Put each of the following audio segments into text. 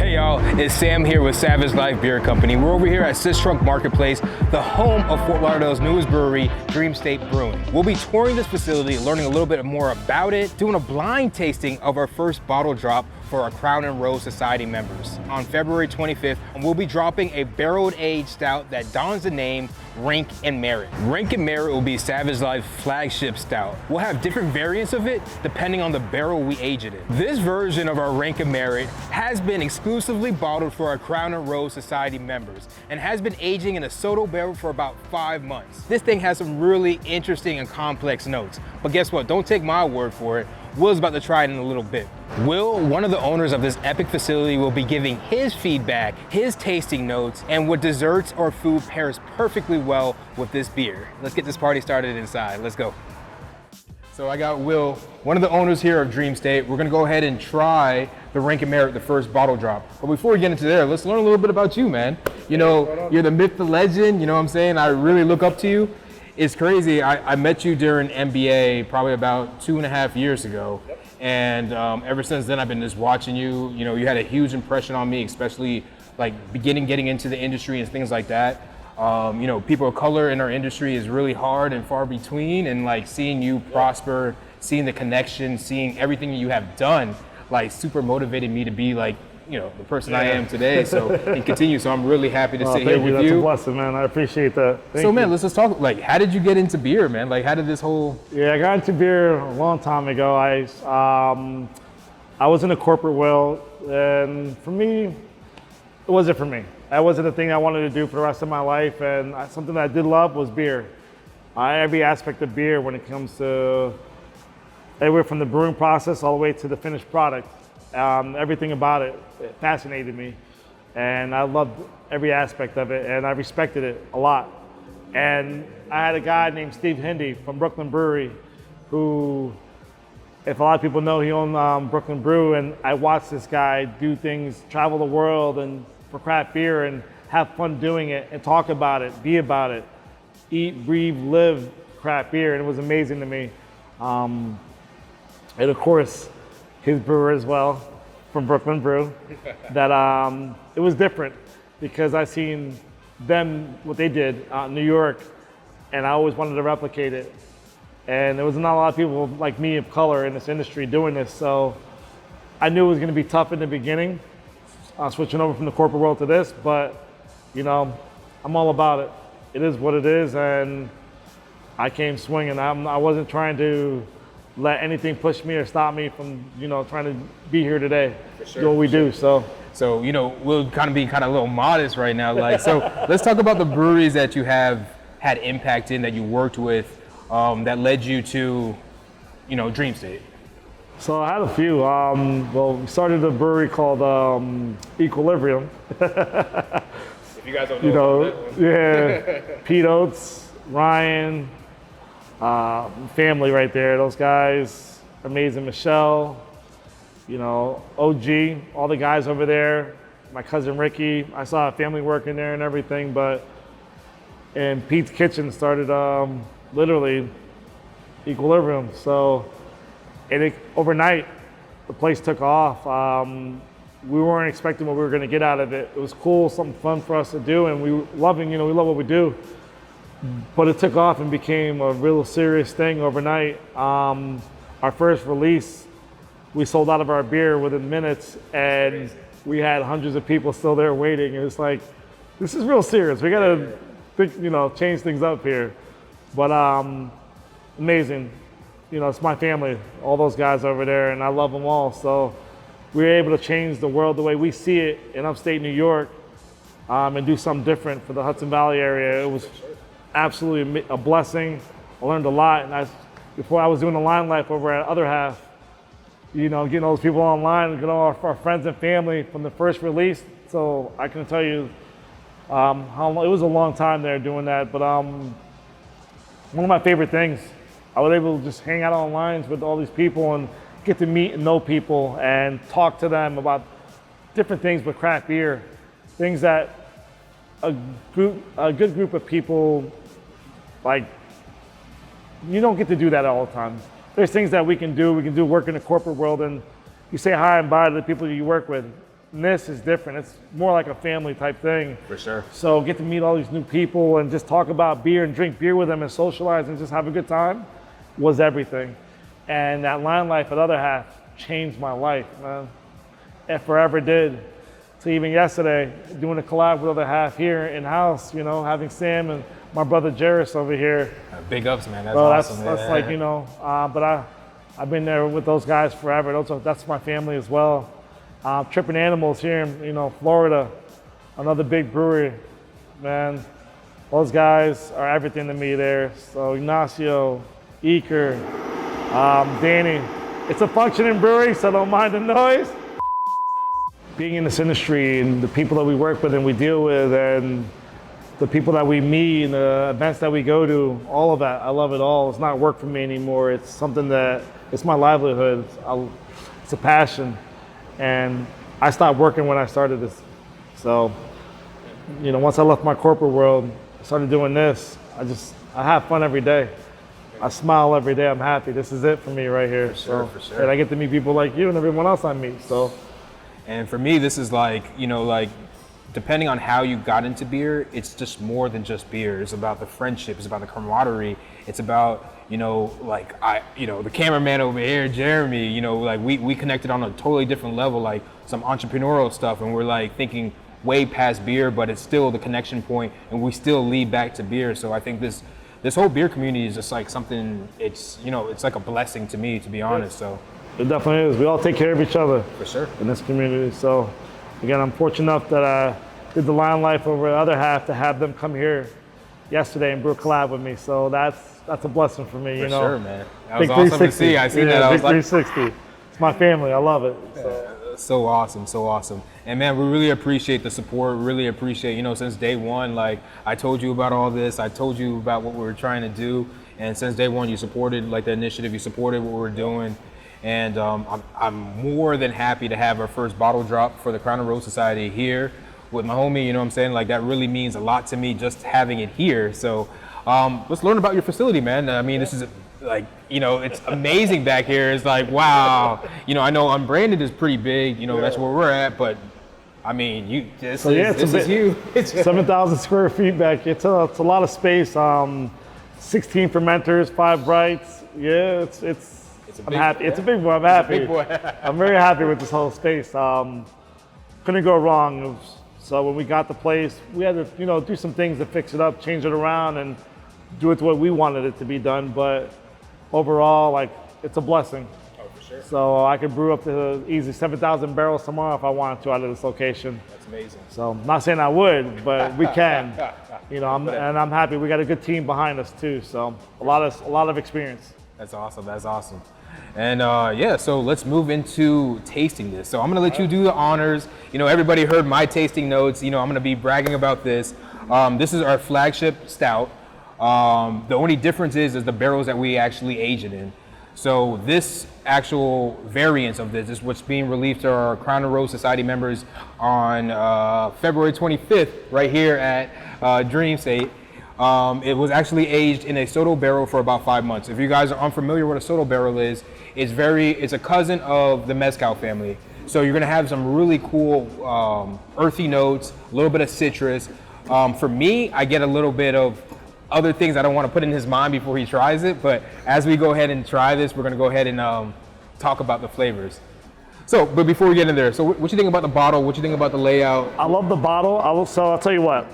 Hey y'all, it's Sam here with Savage Lyfe Beer Company. We're over here at Sistrunk Marketplace, the home of Fort Lauderdale's newest brewery, Dream State Brewing. We'll be touring this facility, learning a little bit more about it, doing a blind tasting of our first bottle drop for our Crown and Rose Society members. On February 25th, we'll be dropping a barreled aged stout that dons the name Rank and Merit. Rank and Merit will be Savage Lyfe's flagship stout. We'll have different variants of it depending on the barrel we age it in. This version of our Rank and Merit has been exclusively bottled for our Crown and Rose Society members and has been aging in a Sotol barrel for about 5 months. This thing has some really interesting and complex notes, but guess what? Don't take my word for it. Will's about to try it in a little bit. Will, one of the owners of this epic facility, will be giving his feedback, his tasting notes, and what desserts or food pairs perfectly well with this beer. Let's get this party started inside. Let's go. So I got Will, one of the owners here of Dream State. We're gonna go ahead and try the Rank and Merit, the first bottle drop. But before we get into there, let's learn a little bit about you, man. You know, you're the myth, the legend, you know what I'm saying? I really look up to you. It's crazy. I met you during MBA probably about 2.5 years ago. Yep. And ever since then, I've been just watching you. You know, you had a huge impression on me, especially like getting into the industry and things like that. You know, people of color in our industry is really hard and far between. And like seeing you prosper, seeing the connection, seeing everything you have done, like super motivated me to be like, you know, the person I am today, so and continue. So I'm really happy to sit here with you. That's a blessing, man. I appreciate that. Thank so, man, you. let's just talk. Like, how did you get into beer, man? Like, how did this whole? Yeah, I got into beer a long time ago. I was in the corporate world, and for me, it wasn't for me. That wasn't the thing I wanted to do for the rest of my life. And something that I did love was beer. Every aspect of beer, when it comes to everywhere from the brewing process all the way to the finished product. Everything about it fascinated me, and I loved every aspect of it, and I respected it a lot. And I had a guy named Steve Hindy from Brooklyn Brewery, who, if a lot of people know, he owned Brooklyn Brew, and I watched this guy do things, travel the world and for craft beer, and have fun doing it, and talk about it, be about it, eat, breathe, live craft beer, and it was amazing to me. And of course, his brewer as well, from Brooklyn Brew, that it was different because I seen them, what they did in New York, and I always wanted to replicate it. And there was not a lot of people like me of color in this industry doing this, so I knew it was gonna be tough in the beginning, switching over from the corporate world to this, but you know, I'm all about it. It is what it is, and I came swinging. I wasn't trying to let anything push me or stop me from, you know, trying to be here today, do what we do. So, you know, we'll kind of be a little modest right now. Like, so let's talk about the breweries that you have had impact in, that you worked with, that led you to, you know, Dream State. So I had a few. Well, we started a brewery called Equilibrium. If you guys don't know, yeah, Pete Oates, Ryan, family right there, those guys, amazing. Michelle, you know, OG, all the guys over there, my cousin Ricky. I saw a family working there and everything, and Pete's Kitchen started literally Equilibrium. So, and overnight, the place took off. We weren't expecting what we were gonna get out of it. It was cool, something fun for us to do, and we love what we do. But it took off and became a real serious thing overnight. Our first release, we sold out of our beer within minutes, and we had hundreds of people still there waiting. It was like, this is real serious. We gotta think, you know, change things up here. But amazing. You know, it's my family, all those guys over there, and I love them all. So we were able to change the world the way we see it in upstate New York, and do something different for the Hudson Valley area. It was absolutely a blessing. I learned a lot, and before I was doing the line life over at Other Half, you know, getting all those people online, getting all our friends and family from the first release. So I can tell you how long, it was a long time there doing that, but one of my favorite things, I was able to just hang out online with all these people and get to meet and know people and talk to them about different things with craft beer, things that a good group of people, like, you don't get to do that all the time. There's things that we can do work in the corporate world, and you say hi and bye to the people you work with. this is different. It's more like a family type thing. For sure. So get to meet all these new people and just talk about beer and drink beer with them and socialize and just have a good time was everything. And that line life at Other Half changed my life, man. It forever did. So even yesterday, doing a collab with Other Half here in-house, you know, having Sam and my brother Jairus over here. Big ups, man. That's awesome. That's like, you know, but I've been there with those guys forever. That's my family as well. Tripping Animals here in, you know, Florida, another big brewery, man. Those guys are everything to me there. So Ignacio, Eker, Danny. It's a functioning brewery, so don't mind the noise. Being in this industry and the people that we work with and we deal with and the people that we meet and the events that we go to, all of that, I love it all. It's not work for me anymore. It's something that, it's my livelihood. It's a passion. And I stopped working when I started this. So, you know, once I left my corporate world, I started doing this. I have fun every day. I smile every day. I'm happy. This is it for me right here. For sure. And I get to meet people like you and everyone else I meet. So, and for me, this is like, you know, like depending on how you got into beer, it's just more than just beer. It's about the friendship. It's about the camaraderie. It's about, you know, like the cameraman over here, Jeremy, you know, like we connected on a totally different level, like some entrepreneurial stuff, and we're like thinking way past beer, but it's still the connection point, and we still lead back to beer. So I think this whole beer community is just like something. It's, you know, it's like a blessing to me, to be honest. So it definitely is. We all take care of each other. For sure. In this community. So again, I'm fortunate enough that I did the line life over the Other Half to have them come here yesterday and brew a collab with me. So that's a blessing for me, you know. For sure, man. That was awesome to see. I seen that. I was like, 360. It's my family. I love it. So awesome, so awesome. And man, we really appreciate the support. Really appreciate, you know, since day one, like I told you about all this. I told you about what we were trying to do. And since day one, you supported like the initiative. You supported what we were doing. And I'm more than happy to have our first bottle drop for the Crown and Rose Society here with my homie, you know what I'm saying? Like that really means a lot to me just having it here. So let's learn about your facility, man. I mean, this is like, you know, it's amazing back here. It's like, wow. You know, I know Unbranded is pretty big, you know, that's where we're at, but I mean, this is huge. 7,000 square feet back. It's a lot of space. 16 fermenters, 5 brights. Yeah, I'm happy. It's a big boy. I'm happy. I'm very happy with this whole space. Couldn't go wrong. So when we got the place, we had to, you know, do some things to fix it up, change it around, and do it the way we wanted it to be done. But overall, like, it's a blessing. Oh, for sure. So I could brew up to easy 7,000 barrels tomorrow if I wanted to out of this location. That's amazing. So I'm not saying I would, but we can. You know, I'm happy. We got a good team behind us too. So a lot of experience. That's awesome. That's awesome. And yeah, so let's move into tasting this. So I'm gonna let you do the honors. You know, everybody heard my tasting notes. You know, I'm gonna be bragging about this. This is our flagship stout. The only difference is the barrels that we actually age it in. So this actual variance of this is what's being released to our Crown and Rose Society members on February 25th, right here at Dream State. It was actually aged in a Sotol barrel for about 5 months. If you guys are unfamiliar with a Sotol barrel is, it's a cousin of the Mezcal family. So you're gonna have some really cool earthy notes, a little bit of citrus. For me, I get a little bit of other things I don't want to put in his mind before he tries it, but as we go ahead and try this, we're gonna go ahead and talk about the flavors. So, but before we get in there, so what you think about the bottle? What you think about the layout? I love the bottle. So I'll tell you what,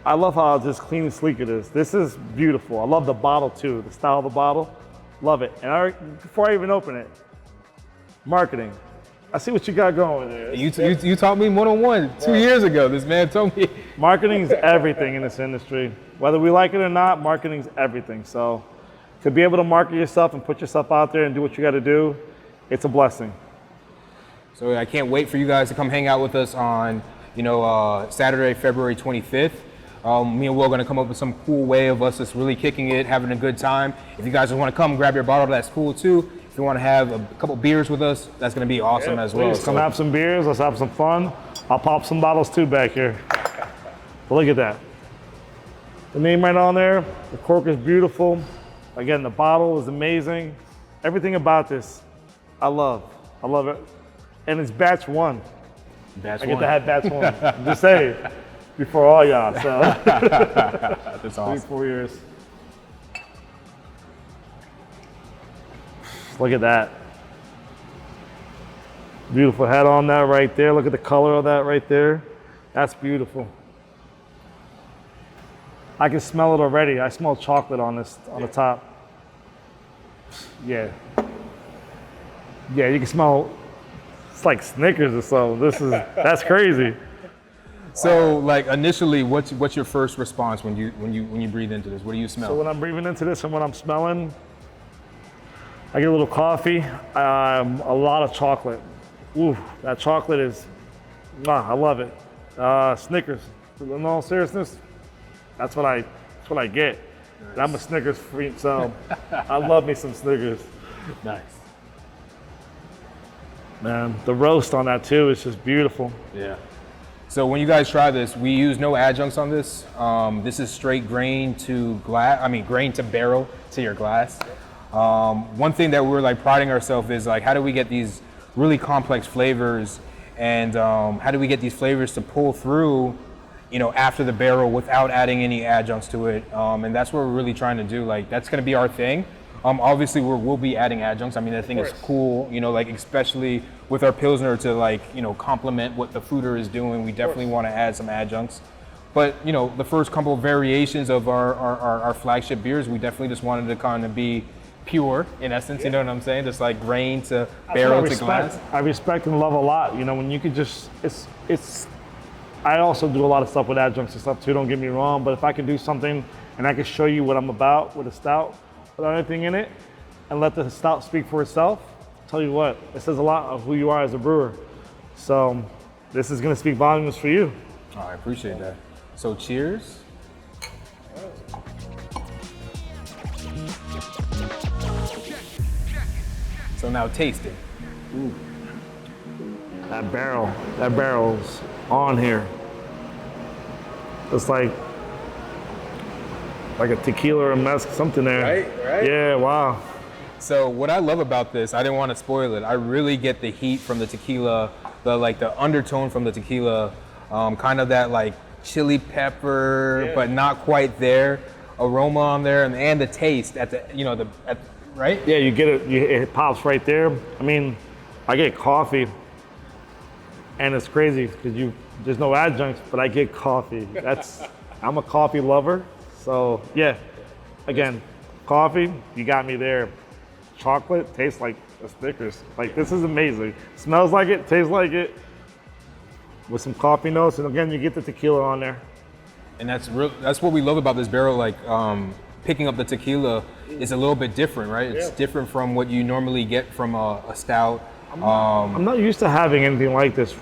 I love how just clean and sleek it is. This is beautiful. I love the bottle too, the style of the bottle. Love it. And before I even open it, marketing. I see what you got going there. You taught me one-on-one 2 years ago. This man told me. Marketing is everything in this industry. Whether we like it or not, marketing is everything. So to be able to market yourself and put yourself out there and do what you got to do, it's a blessing. So I can't wait for you guys to come hang out with us on, Saturday, February 25th. Me and Will are going to come up with some cool way of us just really kicking it, having a good time. If you guys just want to come grab your bottle, that's cool too. If you want to have a couple beers with us, that's going to be awesome as well. Come have some beers, let's have some fun. I'll pop some bottles too back here. But look at that. The name right on there, the cork is beautiful. Again, the bottle is amazing. Everything about this, I love it. And it's batch 1. Batch I get one. to have batch one. I'm just saying, before all y'all. So That's awesome. 3-4 years. Look at that. Beautiful head on that right there. Look at the color of that right there. That's beautiful. I can smell it already. I smell chocolate on this, on the top. Yeah. Yeah, you can smell, it's like Snickers or something. That's crazy. So, like, initially, what's your first response when you breathe into this? What do you smell? So when I'm breathing into this and what I'm smelling, I get a little coffee, a lot of chocolate. Ooh, that chocolate is, I love it. Snickers. In all seriousness, that's what I get. Nice. And I'm a Snickers freak, so I love me some Snickers. Nice. Man, the roast on that too is just beautiful. Yeah. So when you guys try this, we use no adjuncts on this. This is straight grain to glass. I mean, grain to barrel to your glass. One thing that we're like priding ourselves is like, how do we get these really complex flavors, and how do we get these flavors to pull through, you know, after the barrel without adding any adjuncts to it? And that's what we're really trying to do. Like, that's going to be our thing. Obviously, we'll be adding adjuncts. I mean, I think it's cool, you know, like especially with our Pilsner to like, you know, complement what the fruiter is doing. We definitely want to add some adjuncts. But, you know, the first couple of variations of our flagship beers, we definitely just wanted to kind of be pure in essence, you know what I'm saying? Just like grain to barrel to glass. I respect and love a lot, you know, when you could just, I also do a lot of stuff with adjuncts and stuff too, don't get me wrong, but if I can do something and I can show you what I'm about with a stout, without anything in it, and let the stout speak for itself, I'll tell you what, it says a lot of who you are as a brewer. So this is gonna speak volumes for you. Oh, I appreciate that. So cheers. So now taste it. Ooh. That barrel's on here. It's like a tequila or a mezcal, something there. Right? Yeah, wow. So what I love about this, I didn't want to spoil it. I really get the heat from the tequila, the undertone from the tequila, kind of that like chili pepper, but not quite there, aroma on there, and the taste at the, you know, right? Yeah, you get it, it pops right there. I mean, I get coffee, and it's crazy because there's no adjuncts, but I get coffee. I'm a coffee lover, so yeah. Again, coffee, you got me there. Chocolate tastes like a Snickers. Like, this is amazing. Smells like it, tastes like it, with some coffee notes, and again, you get the tequila on there. And that's what we love about this barrel. Like, picking up the tequila is a little bit different, right? It's different from what you normally get from a stout. I'm not used to having anything like this,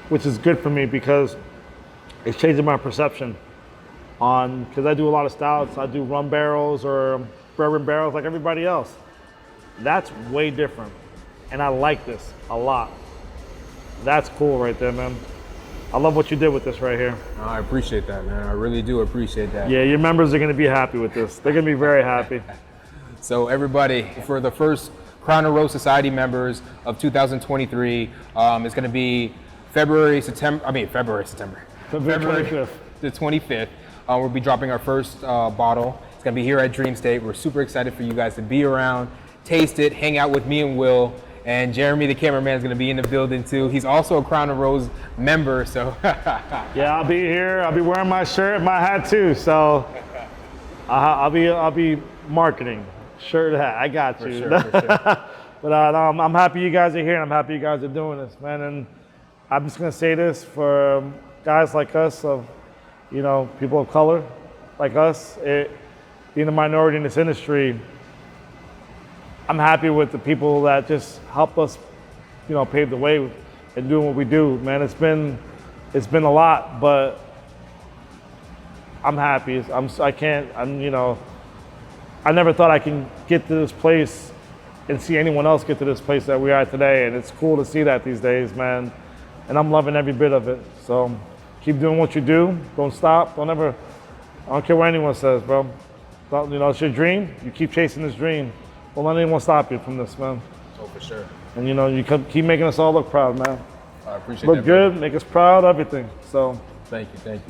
which is good for me because it's changing my perception because I do a lot of stouts. I do rum barrels or bourbon barrels like everybody else. That's way different. And I like this a lot. That's cool right there, man. I love what you did with this right here. I appreciate that, man. I really do appreciate that. Yeah, your members are gonna be happy with this. They're gonna be very happy. So everybody, for the first Crown and Rose Society members of 2023, it's gonna be February 5th. The 25th. We'll be dropping our first bottle. It's gonna be here at Dream State. We're super excited for you guys to be around, taste it, hang out with me and Will. And Jeremy, the cameraman, is going to be in the building too. He's also a Crown and Rose member, so. Yeah, I'll be here. I'll be wearing my shirt, my hat too. So I'll be marketing, shirt, hat. I got you. For sure. But I'm happy you guys are here, and I'm happy you guys are doing this, man. And I'm just going to say this for guys like us, of people of color like us, being a minority in this industry. I'm happy with the people that just help us, pave the way and doing what we do, man. It's been a lot, but I'm happy. I never thought I can get to this place and see anyone else get to this place that we are today. And it's cool to see that these days, man. And I'm loving every bit of it. So keep doing what you do. Don't stop. I don't care what anyone says, bro. It's your dream. You keep chasing this dream. Don't let anyone stop you from this, man. Oh, for sure. And you keep making us all look proud, man. I appreciate Look that. Brother. good, make us proud, everything. So Thank you.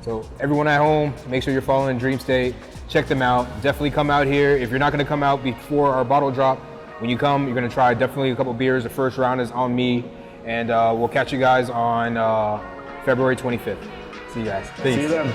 So everyone at home, make sure you're following Dream State. Check them out. Definitely come out here. If you're not gonna come out before our bottle drop, when you come, you're gonna try definitely a couple beers. The first round is on me, and we'll catch you guys on February 25th. See you guys. Peace. see you then.